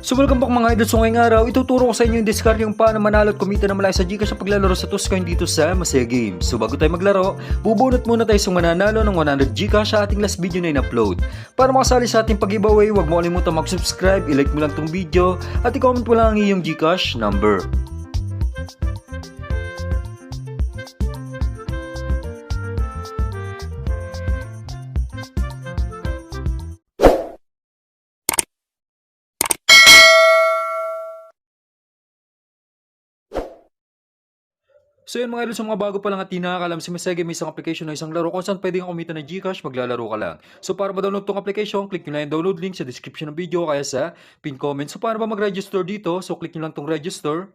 So welcome back mga idol. So ngayong araw, ituturo ko sa inyo yung discard yung paano manalo at kumita na malaki sa Gcash sa paglalaro sa Toscoin dito sa Masaya Games. So bago tayo maglaro, bubunot muna tayo sa mananalo ng 100 Gcash sa ating last video na in-upload. Para makasali sa ating pag-giveaway, huwag mo kalimutan mag-subscribe, i-like mo lang tong video, at i-comment mo lang ang iyong Gcash number. So yun mga idol, sa mga bago pa lang at di nakakalam, si Masaya may isang application na isang laro kung saan pwede kang kumita ng Gcash, maglalaro ka lang. So para ma-download tong application, click nyo lang yung download link sa description ng video kaya sa pin comment. So paano ba mag-register dito? So click nyo lang tong register.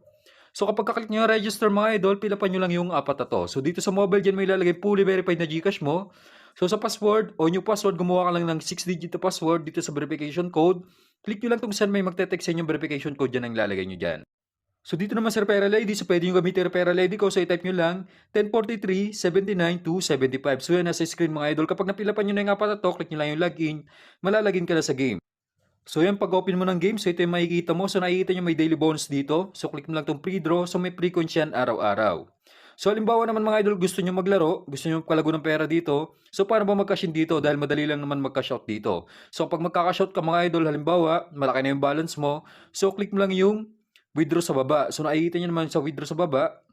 So kapag ka-click nyo yung register mga idol, pilapan nyo lang yung apat na to. So dito sa mobile dyan may ilalagay fully verified na Gcash mo. So sa password o new password, gumawa ka lang ng 6-digit na password dito sa verification code. Click nyo lang tong saan may magte-text sa inyo yung verification code dyan ang ilalagay nyo dyan. So dito naman sa referral ID, so pwede nyo gamitin yung referral ID ko. So i-type nyo lang 1043-79-275. So yan, nasa screen mga idol. Kapag napilapan nyo na yung apat na to, click nyo lang yung login, malalagin ka na sa game. So yan, pag open mo ng game, so ito yung makikita mo. So nakikita nyo may daily bonus dito. So click mo lang itong pre-draw. So may pre-coins yan araw-araw. So halimbawa naman mga idol, gusto nyo maglaro, gusto nyo magkalago ng pera dito. So paano ba mag-cash in dito? Dahil madali lang naman mag-cash out dito. So pag magka-cash out ka mga idol, halimbawa, malaki na yung balance mo. So click mo lang yung withdraw sa baba. So nakikita nyo naman sa withdraw sa baba.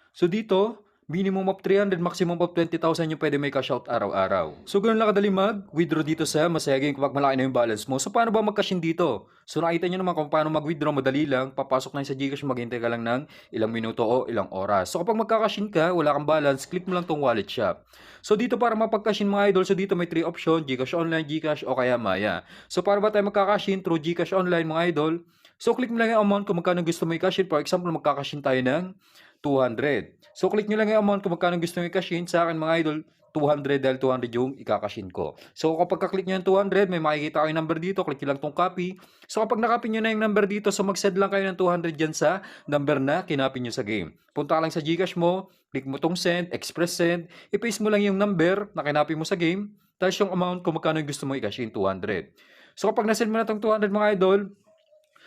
So dito, minimum of 300, maximum of 20,000 yung pwede may cash out araw-araw. So ganun lang kadali mag-withdraw dito sa Masaya Game kapag malaki na yung balance mo. So paano ba mag-cash in dito? So nakita nyo naman kung paano mag-withdraw, madali lang. Papasok na sa Gcash, maghintay ka lang ng ilang minuto o ilang oras. So kapag magka-cash in ka, wala kang balance, click mo lang tong wallet shop. So dito para mapag-cash in mga idol, so dito may 3 option, Gcash Online, Gcash o kaya Maya. So para ba tayo magka-cash in through Gcash Online mga idol? So click mo lang yung amount kung magkano gusto mo i-cash in. For example, magka-cash in tayo ng 200. So click nyo lang yung amount kung magkano gusto nyo i-cash in. Sa akin mga idol, 200 dahil 200 yung i-cash in ko. So kapag ka-click nyo yung 200, may makikita kayo yung number dito. Click nyo lang tong copy. So kapag nakopy nyo na yung number dito, so mag-send lang kayo ng 200 dyan sa number na kinopy nyo sa game. Punta ka lang sa Gcash mo, click mo tong send, express send, i-paste mo lang yung number na kinopy mo sa game, tapos yung amount kung magkano yung gusto mo i-cash in, 200. So kapag na-send mo na tong 200 mga idol,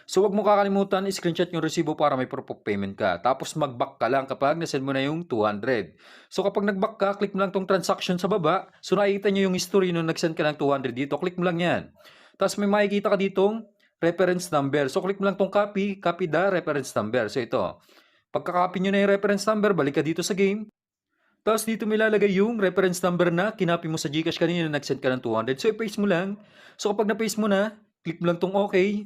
so wag mo kakalimutan, i-screenshot yung resibo para may proof of payment ka. Tapos mag-back ka lang kapag nasend mo na yung 200. So kapag nag-back ka, click mo lang tong transaction sa baba. So nakikita nyo yung history nung nag-send ka ng 200 dito. Click mo lang yan. Tapos may makikita ka ditong reference number. So click mo lang tong copy the reference number. So ito. Pagka-copy nyo na yung reference number, balik ka dito sa game. Tapos dito may lalagay yung reference number na kinopy mo sa Gcash kanina na nag-send ka ng 200. So i-paste mo lang. So kapag na-paste mo na, click mo lang tong okay.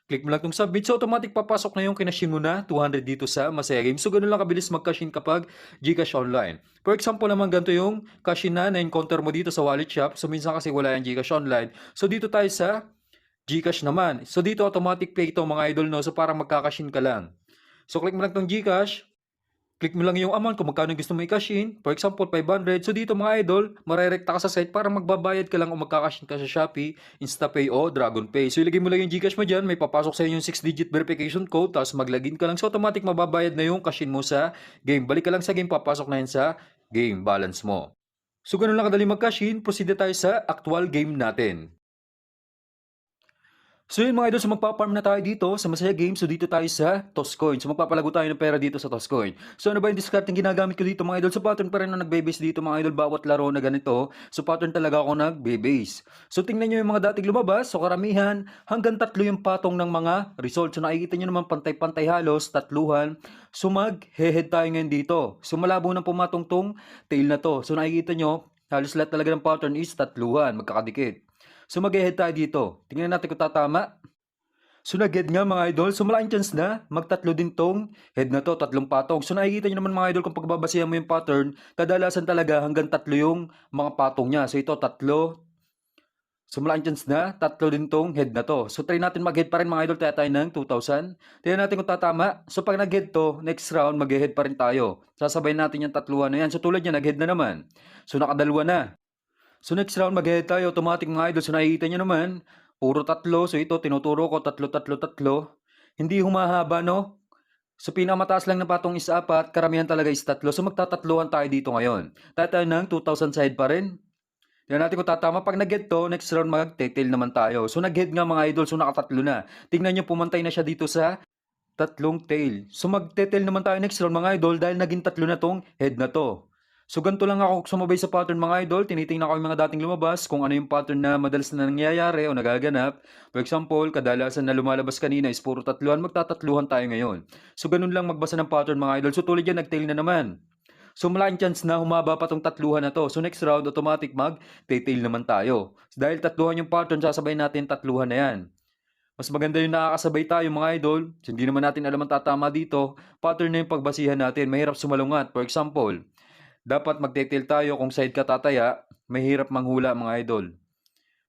Click mo lang itong submit. So, automatic papasok na yung kinashin mo na 200 dito sa Masaya Game. So, ganun lang kabilis mag-cash-in kapag Gcash Online. For example naman, ganito yung cash-in na na-encounter mo dito sa wallet shop. So, minsan kasi wala yung Gcash Online. So, dito tayo sa Gcash naman. So, dito automatic pay ito mga idol, no? So, parang magka-cash-in ka lang. So, click mo lang itong Gcash. Click mo lang yung amount kung magkano gusto mo i-cash in. For example, 500. So dito mga idol, marerekta ka sa site para magbabayad ka lang o magka-cash in ka sa Shopee, InstaPay o DragonPay. So ilagay mo lang yung Gcash mo dyan, may papasok sa inyo yung 6-digit verification code, tapos mag-login ka lang. So automatic mababayad na yung cash in mo sa game. Balik ka lang sa game, papasok na yun sa game balance mo. So ganun lang kadali mag-cash in, proceed na tayo sa actual game natin. So yun mga idol, so magpa-farm na tayo dito sa Masaya Games. So dito tayo sa Toscoin. So magpapalago tayo ng pera dito sa Toscoin. So ano ba yung discard yung ginagamit ko dito mga idol? So pattern pa rin na nagbe-base dito mga idol. Bawat laro na ganito. So pattern talaga ako nagbe-base. So tingnan nyo yung mga dating lumabas. So karamihan, hanggang 3 yung patong ng mga results. So nakikita nyo naman pantay-pantay halos, tatluhan. So mag-head tayo ngayon dito. So malabo nang pumatong tong tail na to. So nakikita nyo, halos lahat talaga ng pattern is tatluhan, magkakadikit. So mag-head tayo dito. Tingnan natin kung tatama. So nag-head nga mga idol. So malaking chance na magtatlo din tong head na to, tatlong patong. So nakikita nyo naman mga idol kung pagbabasihan mo yung pattern, kadalasan talaga hanggang 3 yung mga patong niya. So ito tatlo. So malaking chance na tatlo din tong head na to. So try natin mag-head pa rin mga idol, tayo tayo ng 2,000. Tingnan natin kung tatama. So pag nag-head to, next round mag-head pa rin tayo. Sasabay natin yung tatluhan na yan. So tulad niya, nag-head na naman. So nakadalwa na. So next round mag-head tayo, automatic mga idol. So nakikita nyo naman, puro tatlo. So ito, tinuturo ko, tatlo, tatlo, tatlo. Hindi humahaba, no? So pinakamataas lang na patong is 4, karamihan talaga is 3. So magtatatluhan tayo dito ngayon. Tayo ng 2,000 side pa rin. Tingnan natin kung tatama. Pag nag-head to, next round mag-tail naman tayo. So nag-head nga mga idol, so nakatatlo na. Tingnan nyo, pumantay na siya dito sa tatlong tail. So mag-tail naman tayo next round mga idol dahil naging tatlo na tong head na to. So ganito lang ako sumabay sa pattern mga idol. Tinitingnan ko yung mga dating lumabas kung ano yung pattern na madalas na nangyayari o nagaganap. For example, kadalasan na lumalabas kanina is puro tatluhan. Magtatatluhan tayo ngayon. So ganun lang magbasa ng pattern mga idol. So tulad yan, nag-tail na naman. So malaking chance na humaba pa tong tatluhan na to. So next round, automatic mag-tail naman tayo. Dahil tatluhan yung pattern, sasabay natin tatluhan na yan. Mas maganda yung nakakasabay tayo mga idol. Hindi naman natin alam ang tatama dito. Pattern na yung pagbasihan natin. Mahirap sumalungat. For example, dapat mag-tail tayo kung side ka tataya. Mahirap manghula mga idol.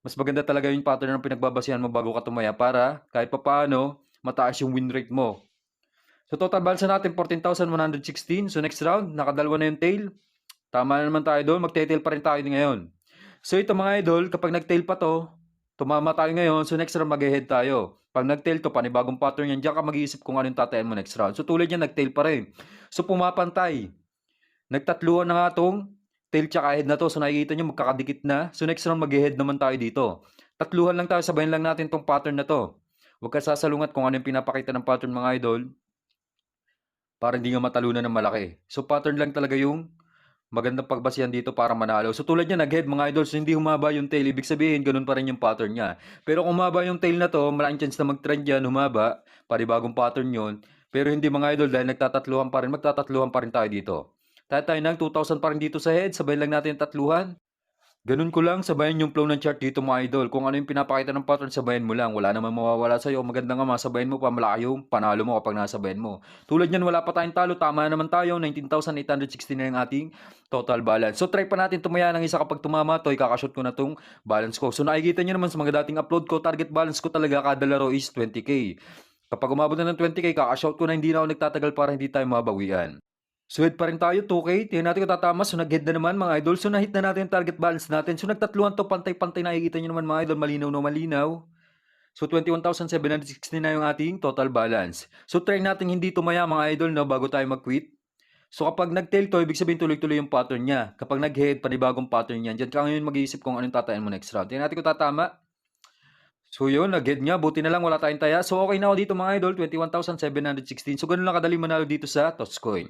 Mas maganda talaga yung pattern ng pinagbabasihan mo bago ka tumaya para kahit papaano mataas yung win rate mo. So total balance natin 14,116. So next round, nakadalawa na yung tail. Tama na naman tayo doon. Mag-tail pa rin tayo ngayon. So ito mga idol, kapag nag-tail pa to, tumama tayo ngayon. So next round mag-head tayo. Pag nag-tail to, panibagong pattern yan. Diyan ka mag-iisip kung ano yung tatayan mo next round. So tulad yan, nag-tail pa rin. So pumapantay. Nagtatluan na nga tong tail tsaka head na to. So nakikita nyo magkakadikit na. So next round mag-head naman tayo dito. Tatluhan lang tayo. Sabayan lang natin tong pattern na to. Huwag ka sasalungat kung ano yung pinapakita ng pattern mga idol. Para hindi nga matalunan ng malaki. So pattern lang talaga yung magandang pagbasihan dito para manalo. So tulad niya, nag-head mga idol, so hindi humaba yung tail. Ibig sabihin, ganun pa rin yung pattern niya. Pero kung humaba yung tail na to, malaking chance na mag-trend yan, humaba, panibagong pattern yun. Pero hindi mga idol, dahil nagtatatluhan pa rin, magtatatluhan pa rin tayo dito. Tayo ng 2,000 pa rin dito sa head, sabay lang natin tatluhan. Ganun ko lang, sabayan yung flow ng chart dito mga idol. Kung ano yung pinapakita ng pattern, sabayan mo lang. Wala naman mawawala sa'yo. Maganda nga masabayan mo pa, malaki yung panalo mo kapag nasabayan mo. Tulad yan, wala pa tayong talo. Tama naman tayo. 19,860 na yung ating total balance. So try pa natin tumaya ng isa kapag tumama to, ikakashoot ko na tong balance ko. So nakikita nyo naman sa mga dating upload ko, target balance ko talaga kada laro is 20k. Kapag umabot na ng 20k, kakashout ko na, hindi na ako nagtatagal para hindi tayo mabawian. So head pa rin tayo, 2K. Tingnan natin kung tatama. So nag-head na naman mga idol. So na-hit na natin yung target balance natin. So nagtatluhan to, pantay-pantay. Nakikita nyo naman mga idol, malinaw na malinaw. So 21,760 na yung ating total balance. So try natin hindi tumaya mga idol no, bago tayo mag-quit. So kapag nag-tail to, ibig sabihin tuloy-tuloy yung pattern niya. Kapag nag-head, panibagong pattern yan. Diyan ka ngayon mag-iisip kung anong tatayan mo next round. Tingnan natin kung tatama. So yun, nag-head nga. Buti na lang wala tayong taya. So okay na ako dito mga idol, 21,716. So ganun lang kadali manalo dito sa Totscoin.